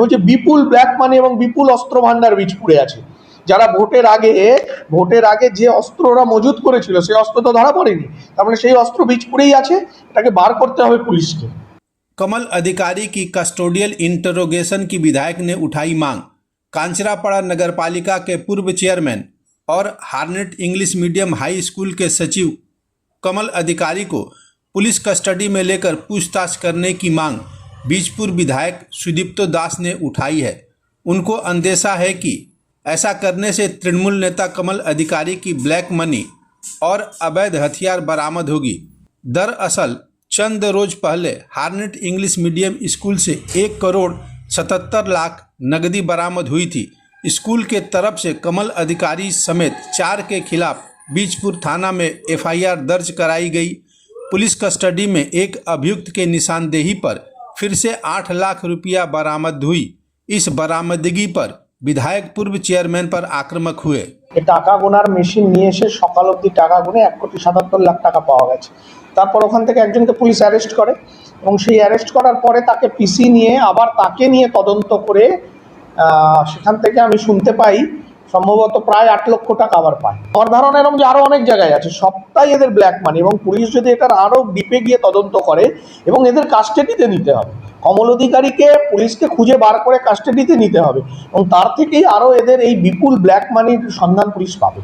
হচ্ছে বিপুল black money এবং বিপুল অস্ত্র ভান্ডার বীজপুরে আছে। যারা ভোটের আগে যে অস্ত্ররা মজুত করেছিল সেই অস্ত্র তো ধরা পড়েনি, তার মানে সেই অস্ত্র বীজপুরেই আছে, এটাকে বার করতে হবে পুলিশকে। कमल अधिकारी की कस्टोडियल इंटरोगेशन की विधायक ने उठाई मांग। कांचरापाड़ा नगरपालिका के पूर्व चेयरमैन और हार्नेट इंग्लिश मीडियम हाई स्कूल के सचिव कमल अधिकारी को पुलिस कस्टडी में लेकर पूछताछ करने की मांग बीजपुर विधायक सुदीप्तो दास ने उठाई है। उनको अंदेशा है कि ऐसा करने से तृणमूल नेता कमल अधिकारी की ब्लैक मनी और अवैध हथियार बरामद होगी। दरअसल चंद रोज पहले हार्नेट इंग्लिश मीडियम स्कूल से 1,77,00,000 नकदी बरामद हुई थी। स्कूल के तरफ से कमल अधिकारी समेत 4 के खिलाफ बीजपुर थाना में एफआईआर दर्ज कराई गई। पुलिस कस्टडी में एक अभियुक्त के निशानदेही पर फिर से 8 लाख रुपया बरामद हुई। इस बरामदगी पर विधायक पूर्व चेयरमैन पर आक्रामक हुए। টাকা গোনার মেশিন নিয়ে এসে সকাল অবধি টাকা গুনে 1,77,00,000 টাকা পাওয়া গেছে। তারপর ওখান থেকে একজনকে পুলিশ অ্যারেস্ট করে এবং সেই অ্যারেস্ট করার পরে তাকে পিসি নিয়ে আবার তাকে নিয়ে তদন্ত করে সেখান থেকে আমি শুনতে পাই সম্ভবত প্রায় 8 লক্ষ টাকা আবার পায়। আমার ধারণা এরকম যে আরও অনেক জায়গায় আছে, সবটাই এদের ব্ল্যাক মানি, এবং পুলিশ যদি এটার আরও ডিপে গিয়ে তদন্ত করে এবং এদের কাস্টাডিতে নিতে হবে। কমল অধিকারীকে পুলিশকে খুঁজে বার করে কাস্টাডিতে নিতে হবে এবং তার থেকেই আরও এদের এই বিপুল ব্ল্যাক মানির সন্ধান পুলিশ পাবে।